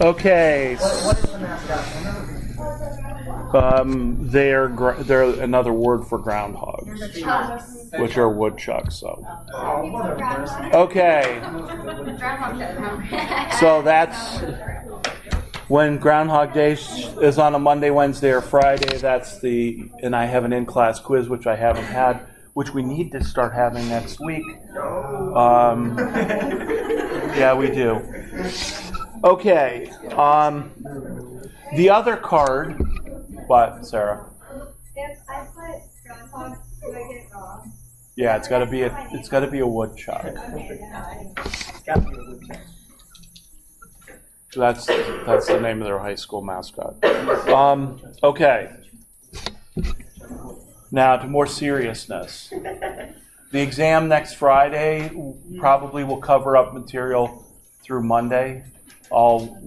Okay. What is the mascot? They're another word for groundhogs, which are woodchucks. So. Okay. So that's when Groundhog Day is on a Monday, Wednesday, or Friday. And I have an in-class quiz, which I haven't had, which we need to start having next week. Yeah, we do. Okay. The other card. What, Sarah? If I put groundhog, do I get it wrong? Yeah, it's got to be a woodchuck. It's got to be a woodchuck. That's the name of their high school mascot. Okay. Now to more seriousness. The exam next Friday probably will cover up material through Monday. I'll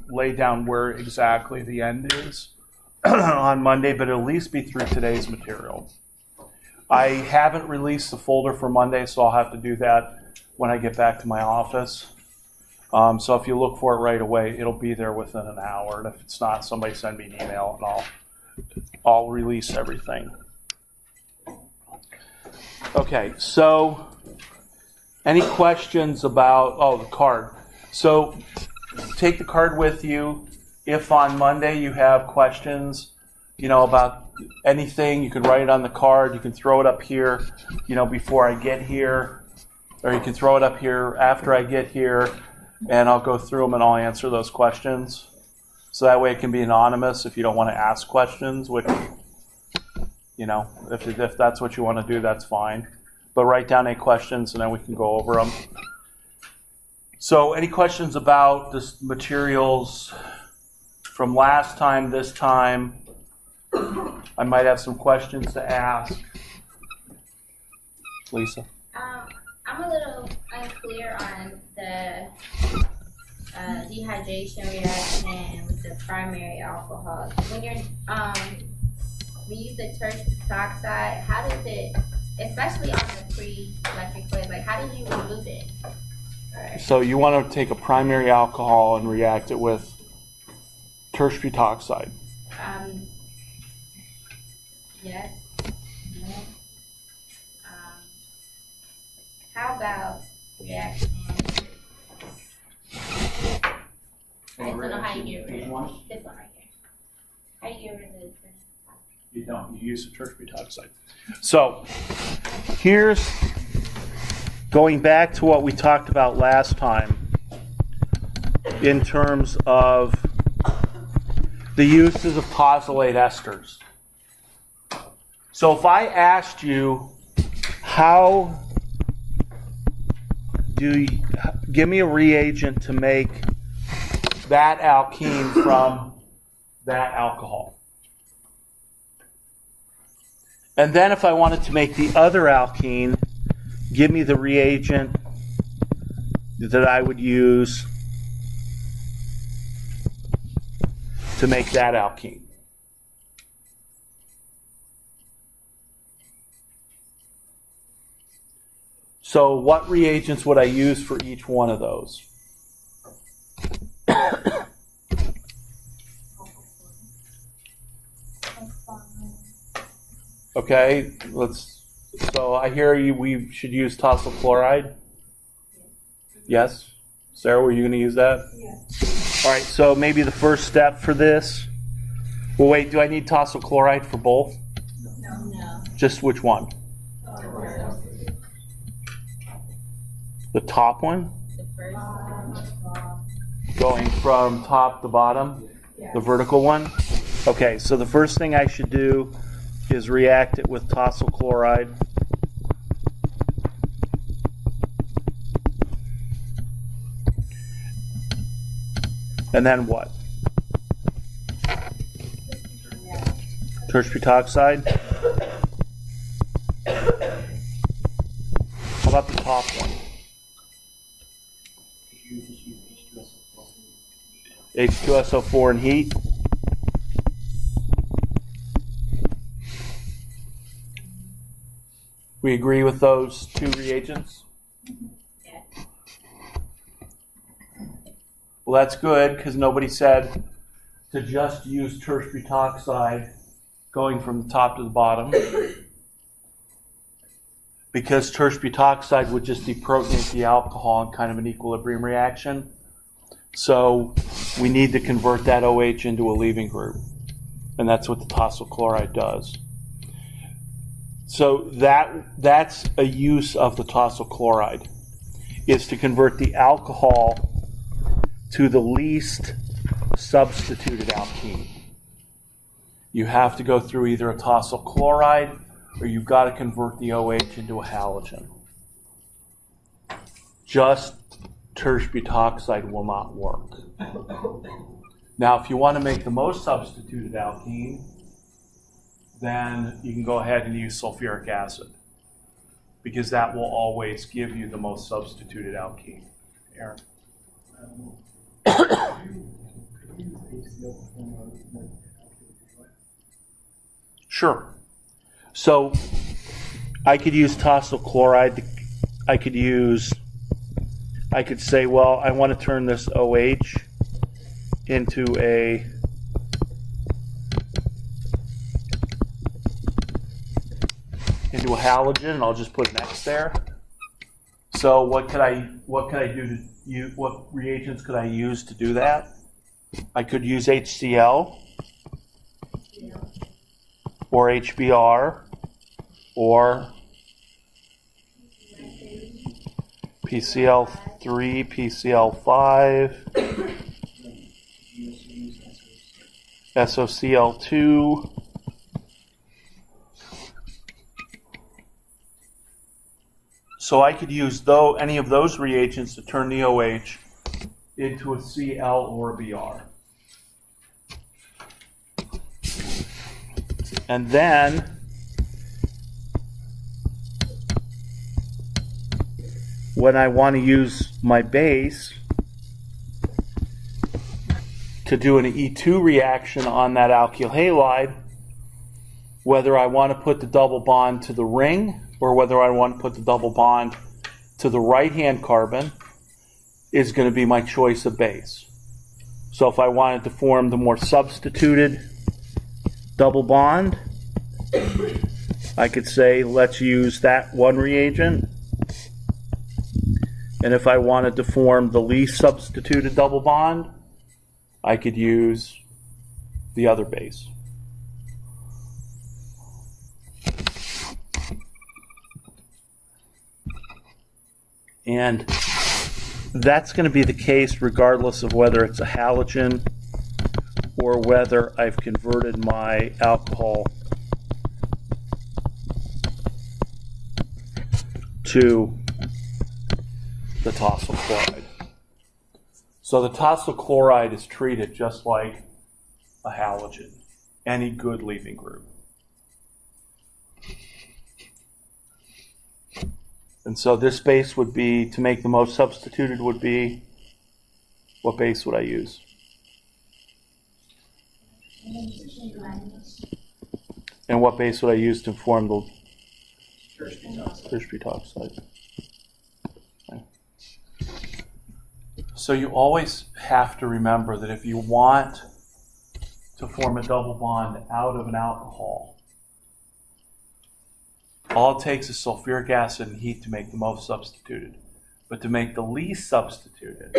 lay down where exactly the end is on Monday, but it'll at least be through today's material. I haven't released the folder for Monday, so I'll have to do that when I get back to my office. So if you look for it right away, it'll be there within an hour. And if it's not, somebody send me an email and I'll release everything. Okay, so any questions about, the card. So take the card with you. If on Monday you have questions, about anything, you can write it on the card. You can throw it up here, before I get here, or you can throw it up here after I get here, and I'll go through them and I'll answer those questions. So that way it can be anonymous if you don't want to ask questions, which, if that's what you want to do, that's fine. But write down any questions and then we can go over them. So any questions about the materials from last time, this time? I might have some questions to ask. Lisa? I'm a little unclear on the dehydration reaction with the primary alcohol. When you're we use the tertiary oxide, how does it, especially on the pre-electric fluid, how do you remove it? So you want to take a primary alcohol and react it with tertiary oxide. Yes. How about reaction? I don't know how you get rid of this one right here. How do you get rid of this? You don't. You use the tertiary oxide. So here's going back to what we talked about last time in terms of the uses of tosylate esters. So if I asked you, give me a reagent to make that alkene from that alcohol. And then if I wanted to make the other alkene, give me the reagent that I would use to make that alkene. So what reagents would I use for each one of those? Okay, so I hear we should use tosyl chloride. Yes? Sarah, were you going to use that? Yes. All right, so maybe the first step for this. Well, wait, do I need tosyl chloride for both? No. Just which one? The top one? The first one. Going from top to bottom? The vertical one? Okay, so the first thing I should do is react it with tosyl chloride. And then what? Tertiary oxide. How about the top one? H2SO4 and heat. We agree with those two reagents? Yeah. Well, that's good because nobody said to just use terse butoxide going from the top to the bottom. Because terse butoxide would just deprotonate the alcohol in kind of an equilibrium reaction. So we need to convert that OH into a leaving group. And that's what the tosyl chloride does. So that's a use of the tosyl chloride, is to convert the alcohol to the least substituted alkene. You have to go through either a tosyl chloride or you've got to convert the OH into a halogen. Just terse butoxide will not work. Now, if you want to make the most substituted alkene, then you can go ahead and use sulfuric acid, because that will always give you the most substituted alkene. Aaron? Sure. So I could use tosyl chloride. I could say, well, I want to turn this OH into a halogen, and I'll just put an X there. So what reagents could I use to do that? I could use HCl or HBr or PCl3, PCl5, SOCl2, so I could use any of those reagents to turn the OH into a Cl or a Br. And then when I want to use my base to do an E2 reaction on that alkyl halide, whether I want to put the double bond to the ring or whether I want to put the double bond to the right-hand carbon is going to be my choice of base. So if I wanted to form the more substituted double bond, I could say let's use that one reagent. And if I wanted to form the least substituted double bond, I could use the other base. And that's going to be the case regardless of whether it's a halogen or whether I've converted my alcohol to the tosyl chloride. So the tosyl chloride is treated just like a halogen, any good leaving group. And so this base would be, to make the most substituted would be, what base would I use? And what base would I use to form the terse butoxide? Okay. So you always have to remember that if you want to form a double bond out of an alcohol, all it takes is sulfuric acid and heat to make the most substituted. But to make the least substituted,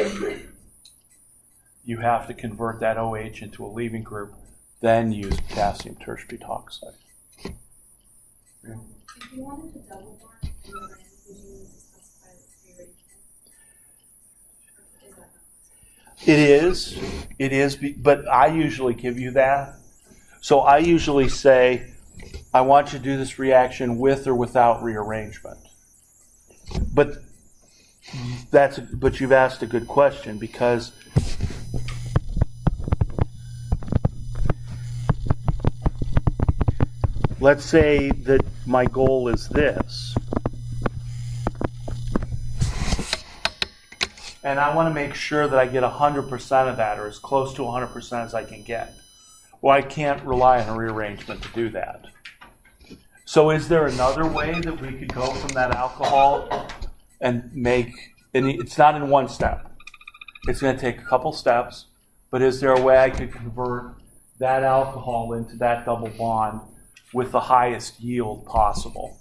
you have to convert that OH into a leaving group, then use potassium terse butoxide. If you wanted to double bond, would you need to specify the rearrangement? It is, but I usually give you that. So I usually say, I want you to do this reaction with or without rearrangement. But you've asked a good question, because let's say that my goal is this, and I want to make sure that I get 100% of that, or as close to 100% as I can get. Well, I can't rely on a rearrangement to do that. So is there another way that we could go from that alcohol and make, and it's not in one step, It's going to take a couple steps, but is there a way I could convert that alcohol into that double bond with the highest yield possible?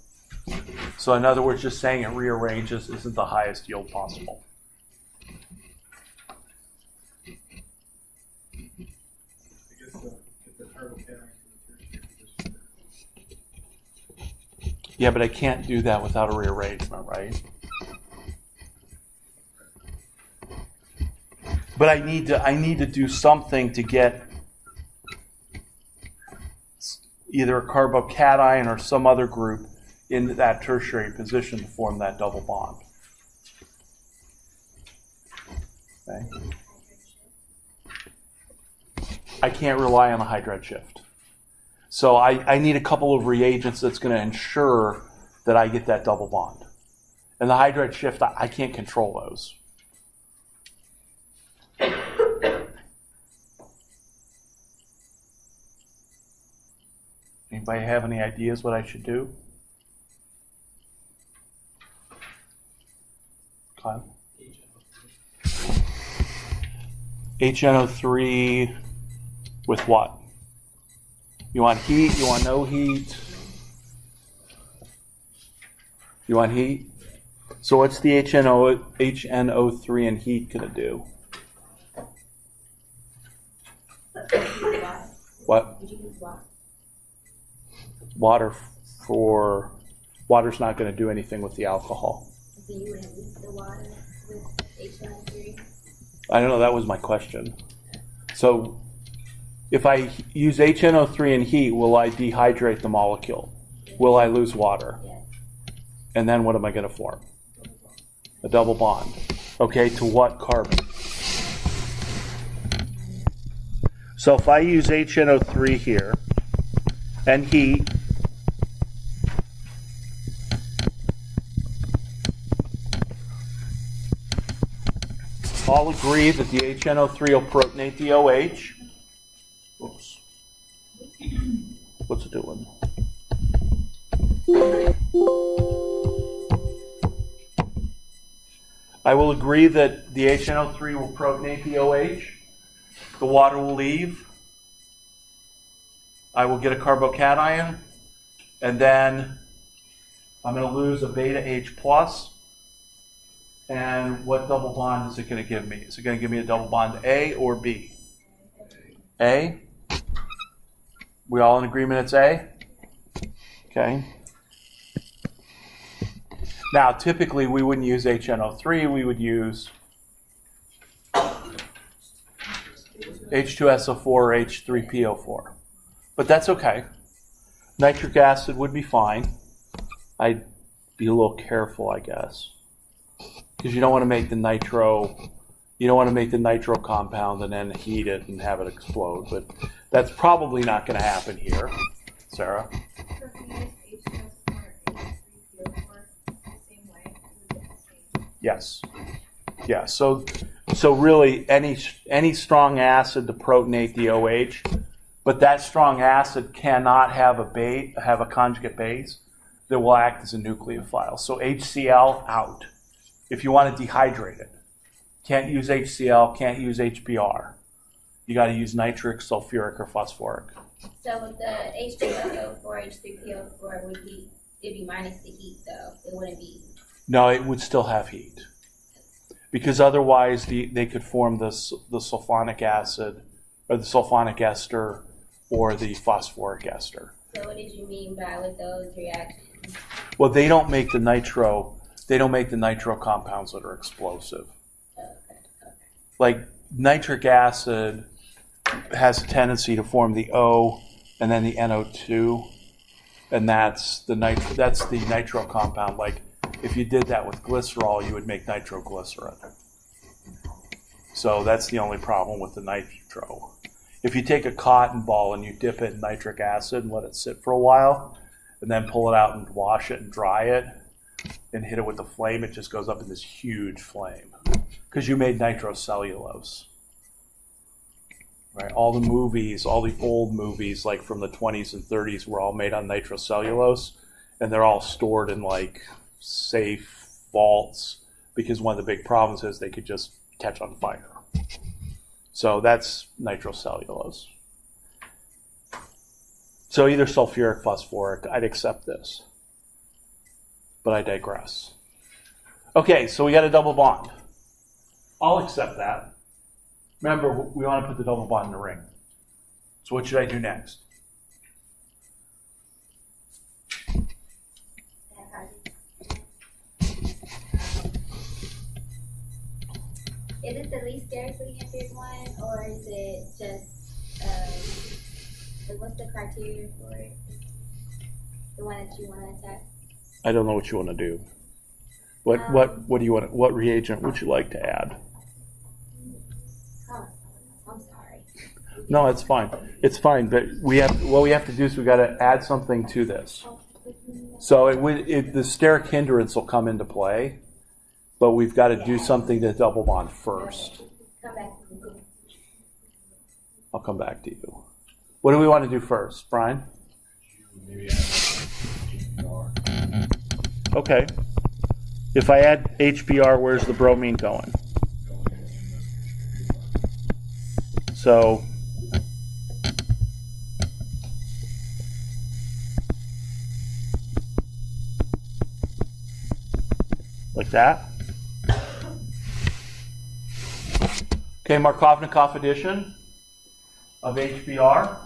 So in other words, just saying it rearranges isn't the highest yield possible. Yeah, but I can't do that without a rearrangement, right? But I need to do something to get either a carbocation or some other group into that tertiary position to form that double bond. Okay. I can't rely on the hydride shift. So I need a couple of reagents that's going to ensure that I get that double bond. And the hydride shift, I can't control those. Anybody have any ideas what I should do? Kyle? HNO3 with what? You want heat? You want no heat? You want heat? So what's the HNO3 and heat going to do? What? Water's not going to do anything with the alcohol. So you would heat the water with HNO3? I don't know, that was my question. So if I use HNO3 and heat, will I dehydrate the molecule? Will I lose water? Yes. And then what am I going to form? A double bond. Okay, to what carbon? So if I use HNO3 here and heat, I'll agree that the HNO3 will protonate the OH. Oops. What's it doing? I will agree that the HNO3 will protonate the OH. The water will leave. I will get a carbocation. And then I'm going to lose a beta H plus. And what double bond is it going to give me? Is it going to give me a double bond A or B? A? We all in agreement it's A? Okay. Now, typically we wouldn't use HNO3, we would use H2SO4 or H3PO4. But that's okay. Nitric acid would be fine. I'd be a little careful, I guess. Because you don't want to make the nitro compound and then heat it and have it explode. But that's probably not going to happen here. Sarah? So if you use H2SO4 or H3PO4 the same way, it would get the same. Yes. Yeah. So really, any strong acid to protonate the OH, but that strong acid cannot have a conjugate base that will act as a nucleophile. So HCl out. If you want to dehydrate it, can't use HCl, can't use HBr. You got to use nitric, sulfuric, or phosphoric. So with the H2SO4, H3PO4 it'd be minus the heat though. It wouldn't be. No, it would still have heat. Because otherwise they could form the sulfonic acid or the sulfonic ester or the phosphoric ester. So what did you mean by with those reactions? Well, they don't make the nitro compounds that are explosive. Okay. Like nitric acid has a tendency to form the O and then the NO2, and that's the nitro compound. Like if you did that with glycerol, you would make nitroglycerin. So that's the only problem with the nitro. If you take a cotton ball and you dip it in nitric acid and let it sit for a while, and then pull it out and wash it and dry it, and hit it with the flame, it just goes up in this huge flame. Because you made nitrocellulose. Right? All the old movies, like from the 20s and 30s, were all made on nitrocellulose, and they're all stored in like safe vaults, because one of the big problems is they could just catch on fire. So that's nitrocellulose. So either sulfuric, phosphoric, I'd accept this. But I digress. Okay, so we got a double bond. I'll accept that. Remember, we want to put the double bond in the ring. So what should I do next? Is it the least sterically hindered one, or is it just, what's the criteria for it? The one that you want to attack? I don't know what you want to do. What do you want? What reagent would you like to add? Oh, I'm sorry. No, it's fine. It's fine. But what we have to do is we got to add something to this. So the steric hindrance will come into play, but we've got to do something to double bond first. Come back to me. I'll come back to you. What do we want to do first, Brian? Maybe add HBr. Okay. If I add HBr, where's the bromine going? So like that. Okay, Markovnikov addition of HBr.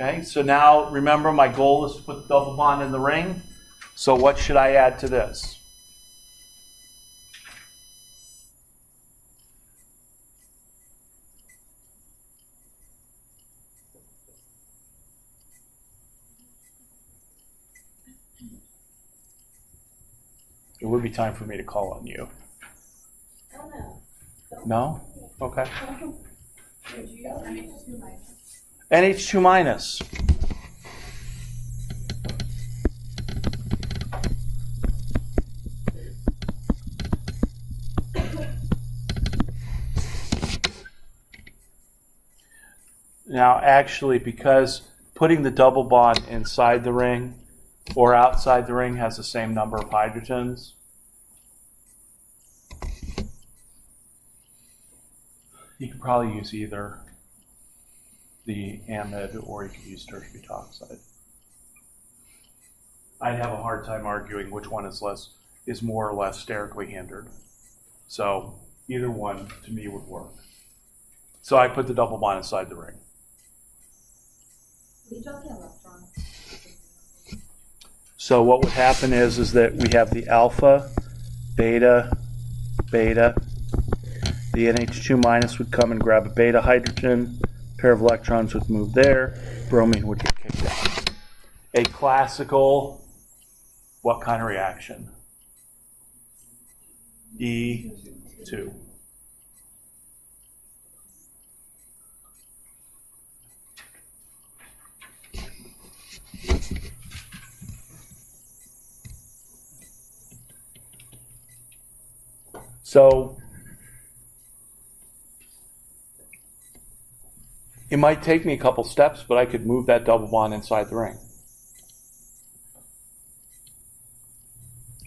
Okay, so now remember my goal is to put the double bond in the ring. So what should I add to this? It would be time for me to call on you. Oh, no. No? Okay. NH2 minus. NH2 minus. Now, actually, because putting the double bond inside the ring or outside the ring has the same number of hydrogens, you could probably use either the amide or you could use tertiary butoxide. I'd have a hard time arguing which one is more or less sterically hindered. So either one to me would work. So I put the double bond inside the ring. We don't get electrons. So what would happen is that we have the alpha, beta, beta. The NH2 minus would come and grab a beta hydrogen. A pair of electrons would move there. Bromine would get kicked out. A classical, what kind of reaction? E2. So it might take me a couple steps, but I could move that double bond inside the ring.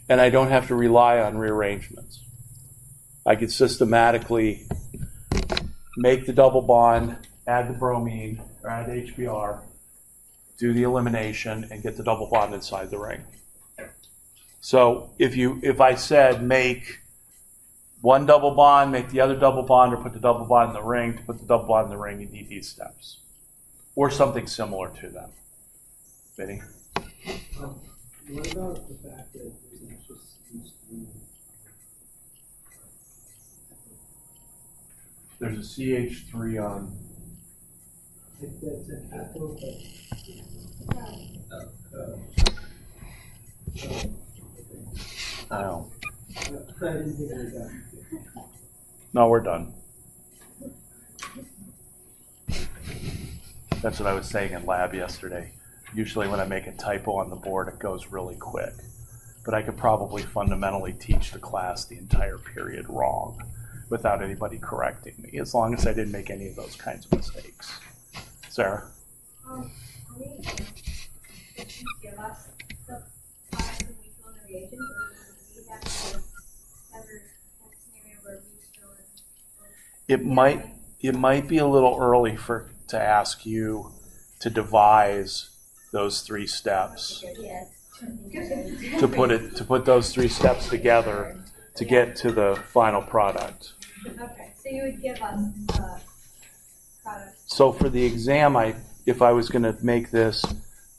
And I don't have to rely on rearrangements. I could systematically make the double bond, add the bromine, or add HBr, do the elimination, and get the double bond inside the ring. So if I said make one double bond, make the other double bond, or put the double bond in the ring, to put the double bond in the ring, you need these steps. Or something similar to them. Vinny? What about the fact that there's just There's a CH3 on. if that's a cathode, I know. I didn't think it was that. No, we're done. That's what I was saying in lab yesterday. Usually when I make a typo on the board, it goes really quick. But I could probably fundamentally teach the class the entire period wrong without anybody correcting me, as long as I didn't make any of those kinds of mistakes. Sarah? I mean, did you give us the products that we fill in the reagents, or do we It might be a little early to ask you to devise those 3 steps, Yes. to put those 3 steps together to get to the final product. Okay, so you would give us product. So for the exam, if I was going to make this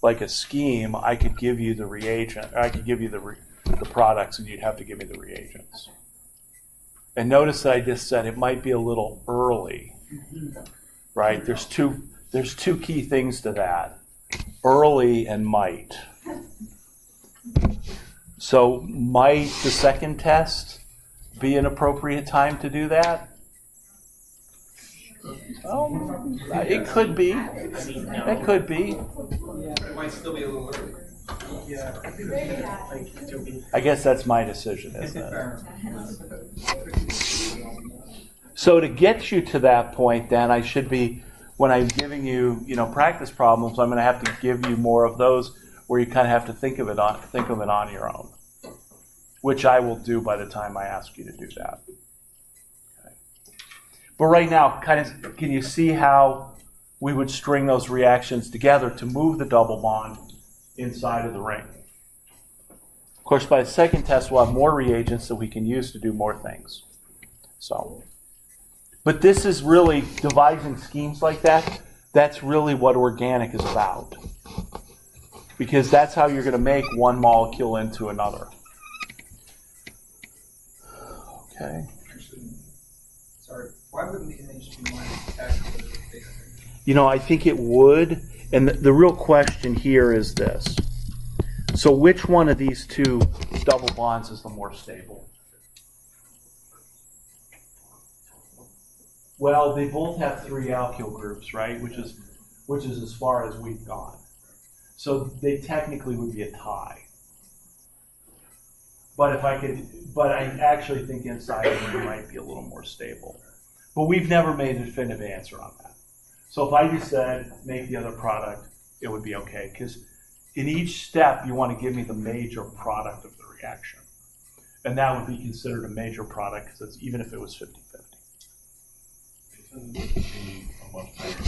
like a scheme, I could give you the reagent, or I could give you the products, and you'd have to give me the reagents. And notice that I just said it might be a little early, right? There's two key things to that: early and might. So might the second test be an appropriate time to do that? Oh, it could be. It could be. It might still be a little early. Yeah. I guess that's my decision, isn't it? So to get you to that point, then I should be, when I'm giving you, practice problems, I'm going to have to give you more of those where you kind of have to think of it on your own, which I will do by the time I ask you to do that. Okay. But right now, can you see how we would string those reactions together to move the double bond inside of the ring? Of course, by the second test, we'll have more reagents that we can use to do more things. But this is really devising schemes like that. That's really what organic is about, because that's how you're going to make one molecule into another. Okay. Sorry, why wouldn't the NH2- actually be I think it would. And the real question here is this. So which one of these 2 double bonds is the more stable? Well, they both have 3 alkyl groups, right? Which is as far as we've gone. So they technically would be a tie. But I actually think inside of them might be a little more stable. But we've never made a definitive answer on that. So if I just said make the other product, it would be okay. Because in each step, you want to give me the major product of the reaction. And that would be considered a major product, because even if it was 50-50. Isn't it a much better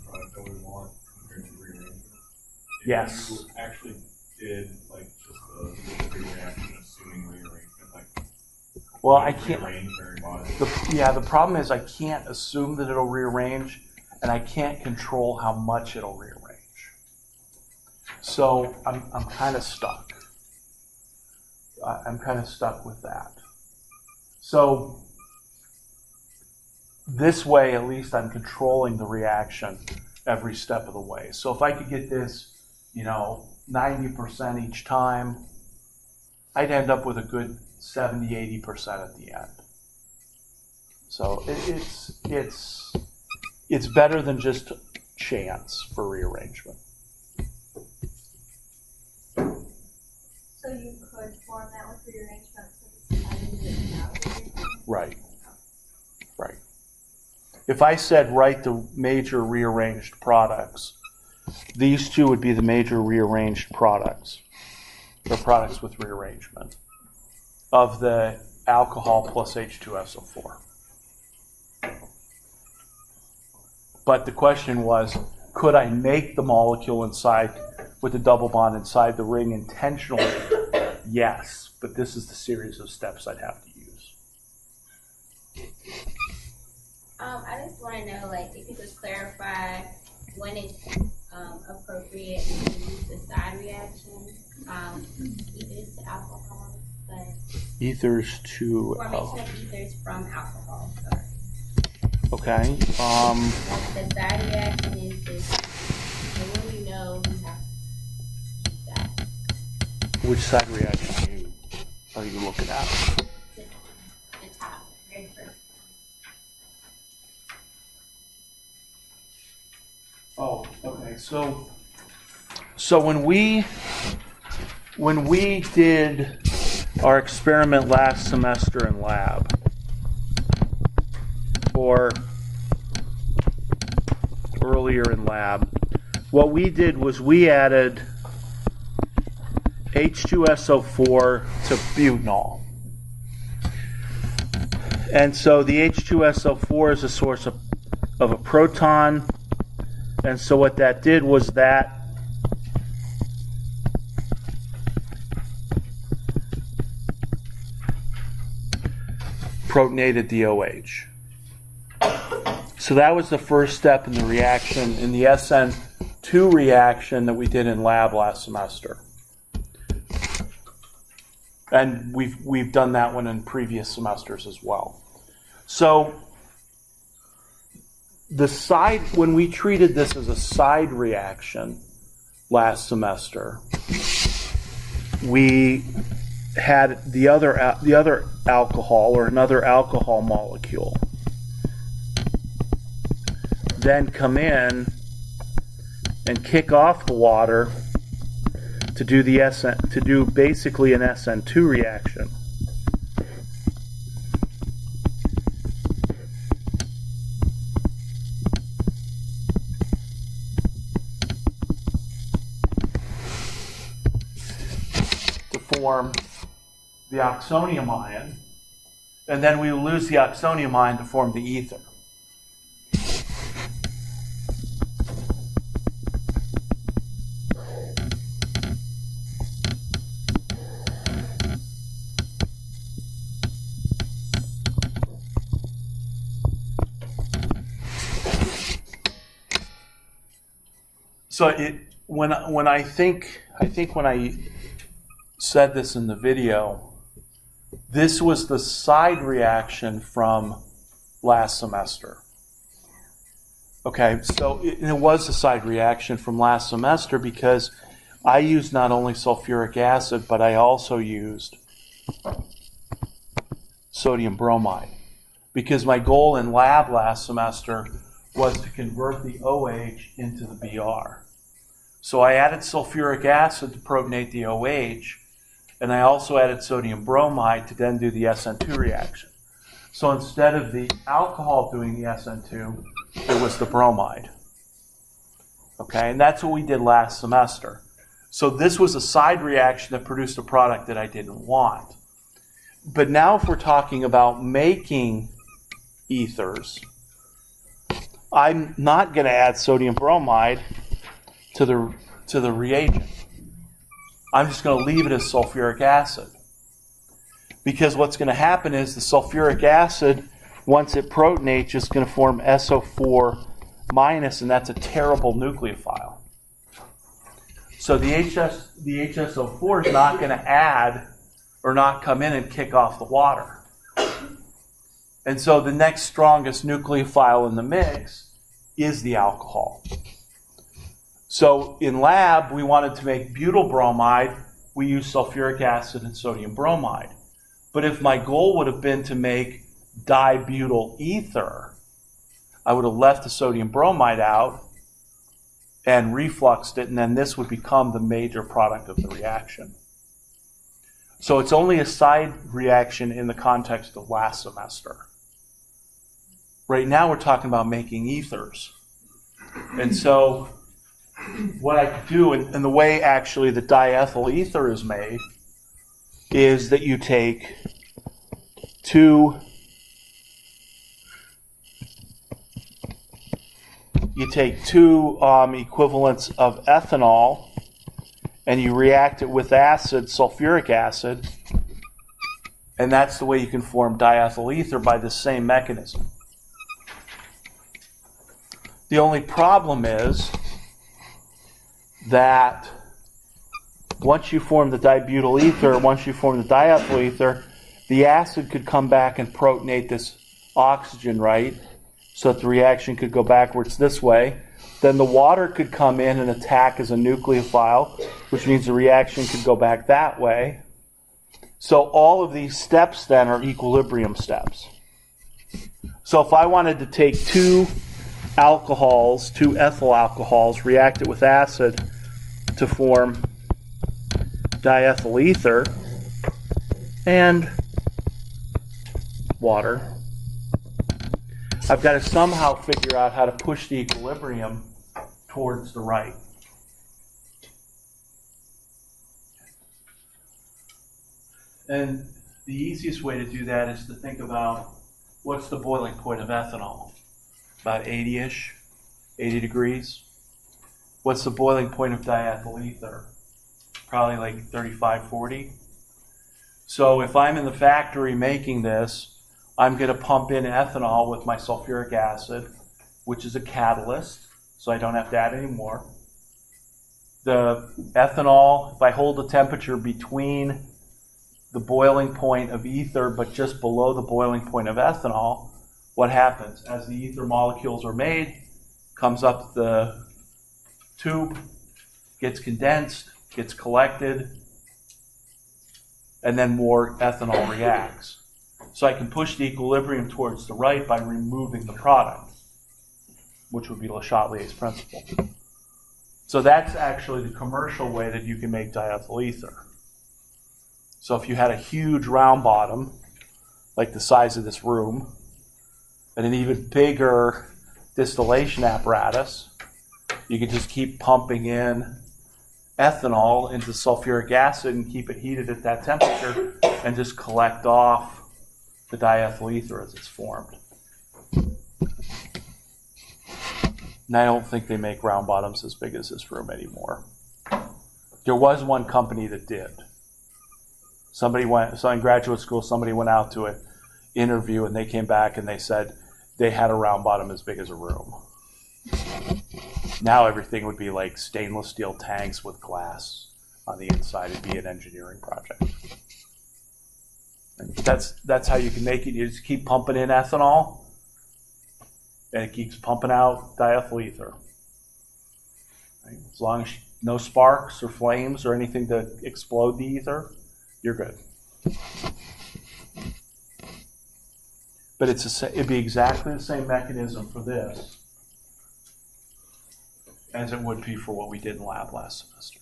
product that we want compared to rearrangement? Yes. If you actually did just the reaction, assuming rearrangement, Well, I can't. rearrange very much. The problem is I can't assume that it'll rearrange, and I can't control how much it'll rearrange. So I'm kind of stuck. I'm kind of stuck with that. So this way, at least I'm controlling the reaction every step of the way. So if I could get this, 90% each time, I'd end up with a good 70-80% at the end. So it's better than just chance for rearrangement. So you could form that with rearrangement. Right. Right. If I said write the major rearranged products, these 2 would be the major rearranged products, the products with rearrangement of the alcohol plus H2SO4. But the question was, could I make the molecule inside with the double bond inside the ring intentionally? Yes, but this is the series of steps I'd have to use. I just want to know, if you could clarify when it's appropriate to use the side reaction, ethers to alcohol, Ethers to formation of ethers from alcohol. Sorry. Okay. The side reaction is this. And when you know you have to use that. Which side reaction are you looking at? The top, very first. Oh, okay. So when we did our experiment last semester in lab, or earlier in lab, what we did was we added H2SO4 to butanol. And so the H2SO4 is a source of a proton. And so what that did was that protonated the OH. So that was the first step in the reaction, in the SN2 reaction that we did in lab last semester. And we've done that one in previous semesters as well. So when we treated this as a side reaction last semester, we had the other alcohol, or another alcohol molecule, then come in and kick off the water to do basically an SN2 reaction. To form the oxonium ion, and then we lose the oxonium ion to form the ether. So when I said this in the video, this was the side reaction from last semester. Okay, so it was a side reaction from last semester because I used not only sulfuric acid, but I also used sodium bromide, because my goal in lab last semester was to convert the OH into the Br. So I added sulfuric acid to protonate the OH, and I also added sodium bromide to then do the SN2 reaction. So instead of the alcohol doing the SN2, it was the bromide. Okay, and that's what we did last semester. So this was a side reaction that produced a product that I didn't want. But now if we're talking about making ethers, I'm not going to add sodium bromide to the reagent. I'm just going to leave it as sulfuric acid. Because what's going to happen is the sulfuric acid, once it protonates, is going to form SO4 minus, and that's a terrible nucleophile. So the HSO4 is not going to add or not come in and kick off the water. And so the next strongest nucleophile in the mix is the alcohol. So in lab, we wanted to make butyl bromide. We used sulfuric acid and sodium bromide. But if my goal would have been to make dibutyl ether, I would have left the sodium bromide out and refluxed it, and then this would become the major product of the reaction. So it's only a side reaction in the context of last semester. Right now we're talking about making ethers. And so what I could do, and the way actually the diethyl ether is made, is that you take two equivalents of ethanol and you react it with acid, sulfuric acid, and that's the way you can form diethyl ether by the same mechanism. The only problem is that once you form the dibutyl ether, once you form the diethyl ether, the acid could come back and protonate this oxygen, right? So that the reaction could go backwards this way. Then the water could come in and attack as a nucleophile, which means the reaction could go back that way. So all of these steps then are equilibrium steps. So if I wanted to take two ethyl alcohols, react it with acid to form diethyl ether and water, I've got to somehow figure out how to push the equilibrium towards the right. And the easiest way to do that is to think about What's the boiling point of ethanol? About 80-ish, 80 degrees. What's the boiling point of diethyl ether? Probably like 35, 40. So if I'm in the factory making this, I'm going to pump in ethanol with my sulfuric acid, which is a catalyst, so I don't have to add any more. The ethanol, if I hold the temperature between the boiling point of ether but just below the boiling point of ethanol, what happens? As the ether molecules are made, comes up the tube, gets condensed, gets collected, and then more ethanol reacts. So I can push the equilibrium towards the right by removing the product, which would be Le Chatelier's principle. So that's actually the commercial way that you can make diethyl ether. So if you had a huge round bottom, like the size of this room, and an even bigger distillation apparatus, you could just keep pumping in ethanol into sulfuric acid and keep it heated at that temperature and just collect off the diethyl ether as it's formed. And I don't think they make round bottoms as big as this room anymore. There was one company that did. So in graduate school, somebody went out to an interview and they came back and they said they had a round bottom as big as a room. Now everything would be like stainless steel tanks with glass on the inside. It'd be an engineering project. And that's how you can make it. You just keep pumping in ethanol, and it keeps pumping out diethyl ether. Right? As long as no sparks or flames or anything to explode the ether, you're good. But it'd be exactly the same mechanism for this as it would be for what we did in lab last semester.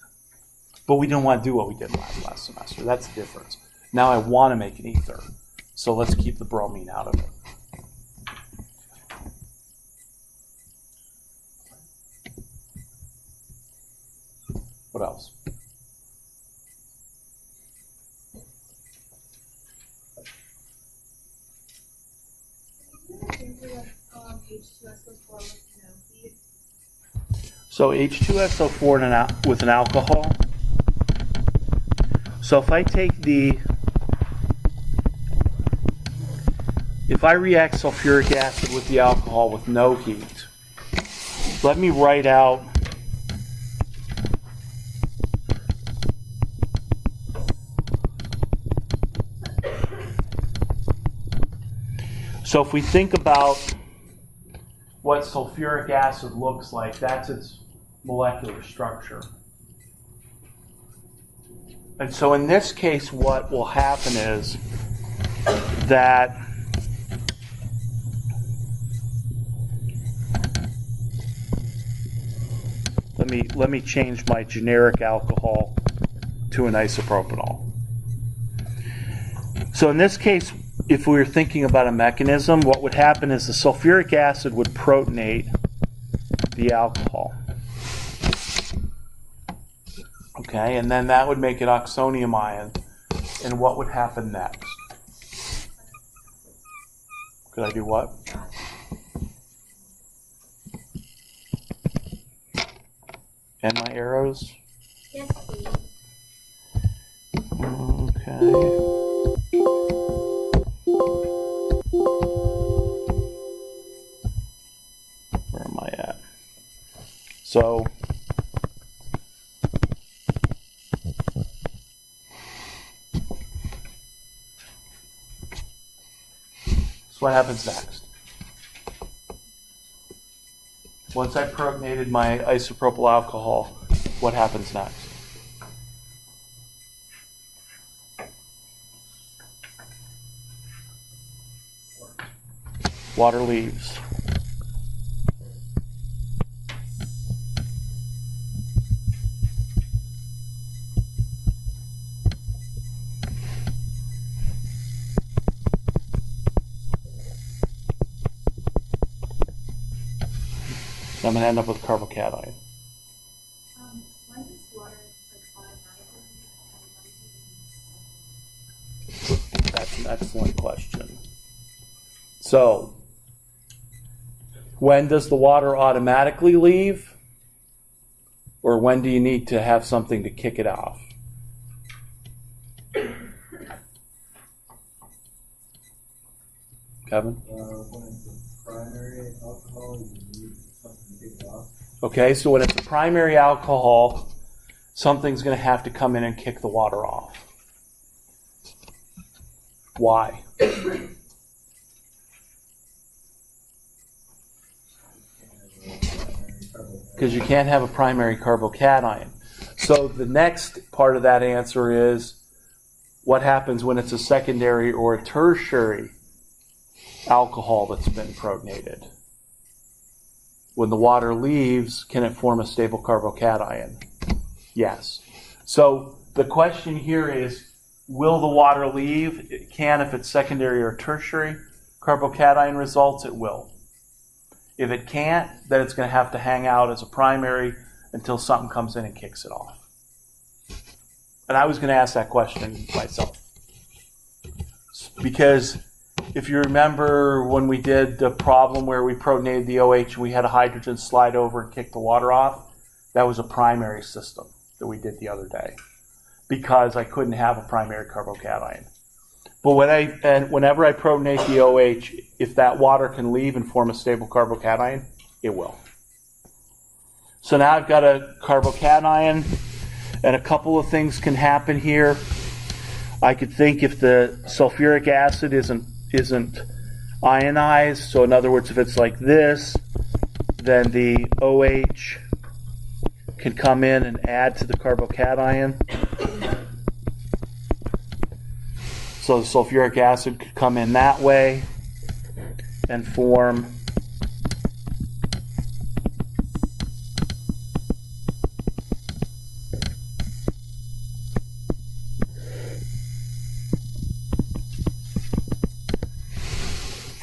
But we didn't want to do what we did in lab last semester. That's the difference. Now I want to make an ether. So let's keep the bromine out of it. What else? So H2SO4 with an alcohol. So if I react sulfuric acid with the alcohol with no heat, let me write out so if we think about what sulfuric acid looks like, that's its molecular structure. And so in this case, what will happen is that let me change my generic alcohol to an isopropanol. So in this case, if we were thinking about a mechanism, what would happen is the sulfuric acid would protonate the alcohol. Okay, and then that would make it oxonium ion. And what would happen next? Could I do what? And my arrows? Yes, please. Okay. Where am I at? So what happens next? Once I've protonated my isopropyl alcohol, what happens next? Water leaves. I'm going to end up with carbocation. Why does water automatically That's an excellent question. So, when does the water automatically leave? Or when do you need to have something to kick it off? Kevin? When it's a primary alcohol, you need something to kick it off. Okay, so when it's a primary alcohol, something's going to have to come in and kick the water off. Why? Because you can't have a primary carbocation. So the next part of that answer is, what happens when it's a secondary or a tertiary alcohol that's been protonated? When the water leaves, can it form a stable carbocation? Yes. So the question here is, will the water leave? It can if it's secondary or tertiary carbocation results, it will. If it can't, then it's going to have to hang out as a primary until something comes in and kicks it off. And I was going to ask that question myself. Because if you remember when we did the problem where we protonated the OH and we had a hydrogen slide over and kick the water off, that was a primary system that we did the other day. Because I couldn't have a primary carbocation. But whenever I protonate the OH, if that water can leave and form a stable carbocation, it will. So now I've got a carbocation, and a couple of things can happen here. I could think if the sulfuric acid isn't ionized, so in other words, if it's like this, then the OH can come in and add to the carbocation. So the sulfuric acid could come in that way and form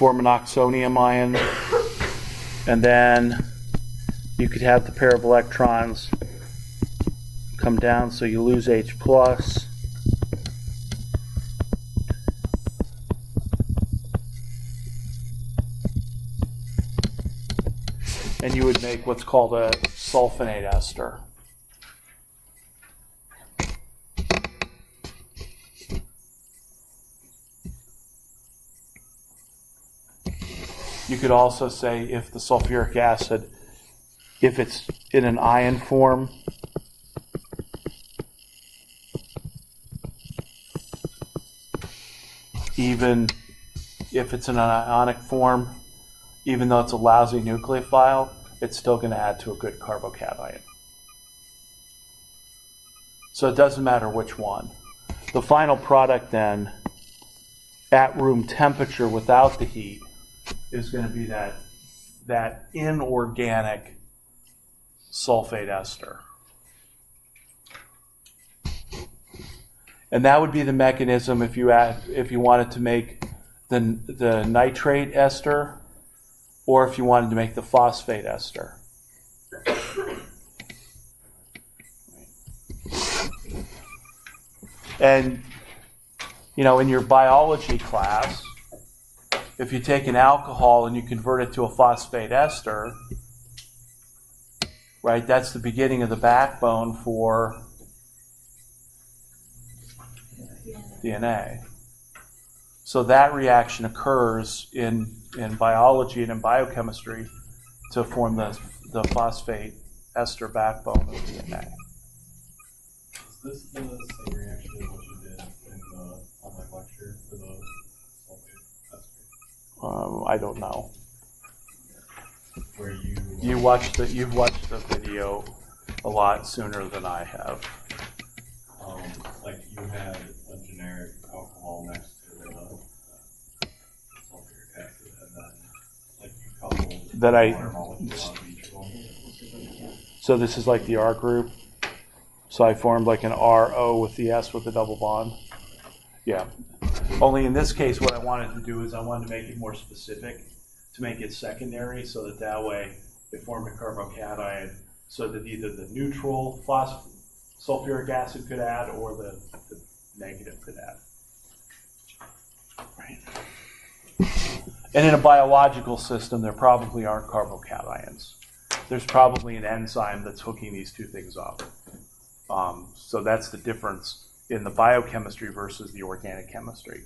an oxonium ion, and then you could have the pair of electrons come down, so you lose H plus. And you would make what's called a sulfonate ester. You could also say if the sulfuric acid, if it's in an ion form, even if it's in an ionic form, even though it's a lousy nucleophile, it's still going to add to a good carbocation. So it doesn't matter which one. The final product then, at room temperature without the heat, is going to be that inorganic sulfate ester. And that would be the mechanism if you wanted to make the nitrate ester, or if you wanted to make the phosphate ester. And, in your biology class, if you take an alcohol and you convert it to a phosphate ester, right, that's the beginning of the backbone for DNA. So that reaction occurs in biology and in biochemistry to form the phosphate ester backbone of DNA. Is this the same reaction as what you did in the online lecture for the sulfate ester? I don't know. Where You've watched the video a lot sooner than I have. like you had a generic alcohol next to the sulfuric acid, and then like you coupled That I- water molecule on each one. So this is like the R group. So I formed like an RO with the S with the double bond. Yeah. Only in this case, what I wanted to do is I wanted to make it more specific, to make it secondary, so that way it formed a carbocation, so that either the neutral sulfuric acid could add or the negative could add. Right. And in a biological system, there probably aren't carbocations. There's probably an enzyme that's hooking these two things up. So that's the difference in the biochemistry versus the organic chemistry.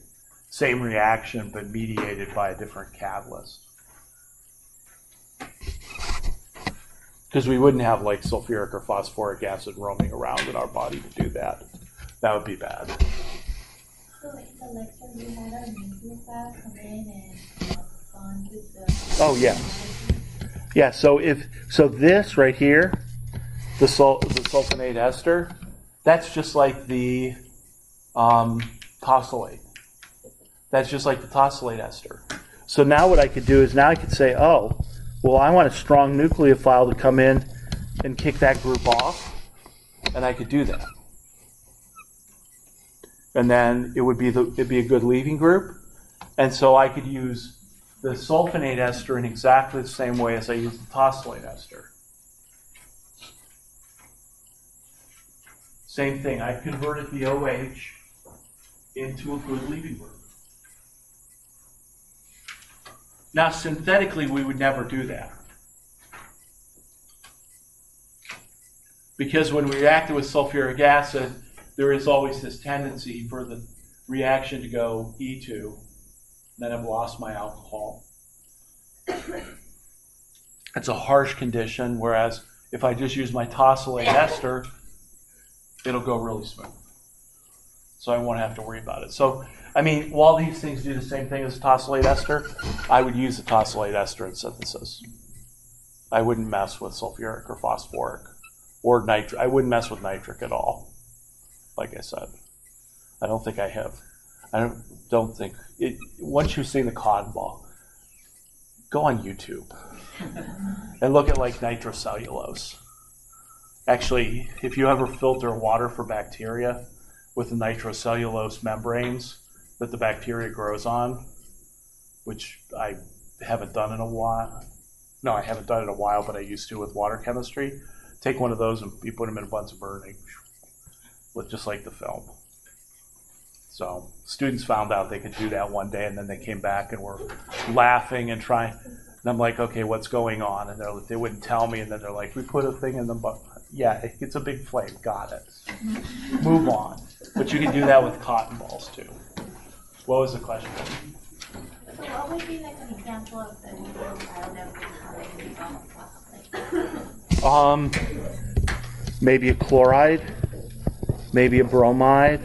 Same reaction, but mediated by a different catalyst. Because we wouldn't have like sulfuric or phosphoric acid roaming around in our body to do that. That would be bad. So like the lecture you had our nucleophile come in and bond with the... Oh yeah. Yeah, so this right here, the sulfonate ester, that's just like the tosylate. That's just like the tosylate ester. So now what I could do is now I could say, oh, well, I want a strong nucleophile to come in and kick that group off, and I could do that. And then it'd be a good leaving group, and so I could use the sulfonate ester in exactly the same way as I use the tosylate ester. Same thing. I converted the OH into a good leaving group. Now, synthetically, we would never do that. Because when we reacted with sulfuric acid, there is always this tendency for the reaction to go E2, then I've lost my alcohol. It's a harsh condition, whereas if I just use my tosylate ester, it'll go really smooth. So I won't have to worry about it. So, I mean, while these things do the same thing as tosylate ester, I would use the tosylate ester in synthesis. I wouldn't mess with sulfuric or phosphoric or nitric. I wouldn't mess with nitric at all, like I said. I don't think I have. I don't think it. Once you've seen the cotton ball, go on YouTube and look at like nitrocellulose. Actually, if you ever filter water for bacteria with the nitrocellulose membranes that the bacteria grows on, which I haven't done in a while. No, I haven't done it in a while, but I used to with water chemistry. Take one of those and you put them in a bunch of burning, with just like the film. So students found out they could do that one day, and then they came back and were laughing and trying. And I'm like, okay, what's going on? And they wouldn't tell me, and then they're like, we put a thing in the yeah, it's a big flame. Got it. Move on. But you can do that with cotton balls too. What was the question? So what would be like an example of the nucleophile that would be Maybe a chloride, maybe a bromide.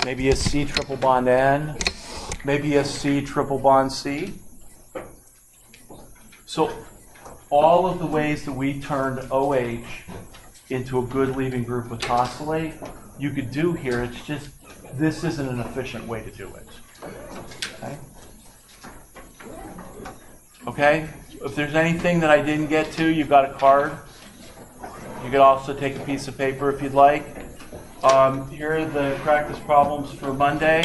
Maybe a C triple bond N, maybe a C triple bond C. So all of the ways that we turned OH into a good leaving group with tosylate, you could do here. It's just, this isn't an efficient way to do it. Okay? Okay? If there's anything that I didn't get to, you've got a card. You could also take a piece of paper if you'd like. Here are the practice problems for Monday.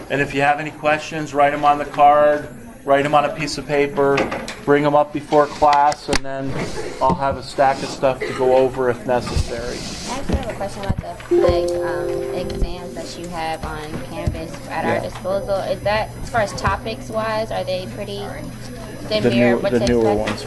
And if you have any questions, write them on the card, write them on a piece of paper, bring them up before class, and then I'll have a stack of stuff to go over if necessary. I actually have a question about the exams that you have on Canvas at our disposal. Is that, as far as topics wise, are they pretty? They mirror what to The newer expect? ones.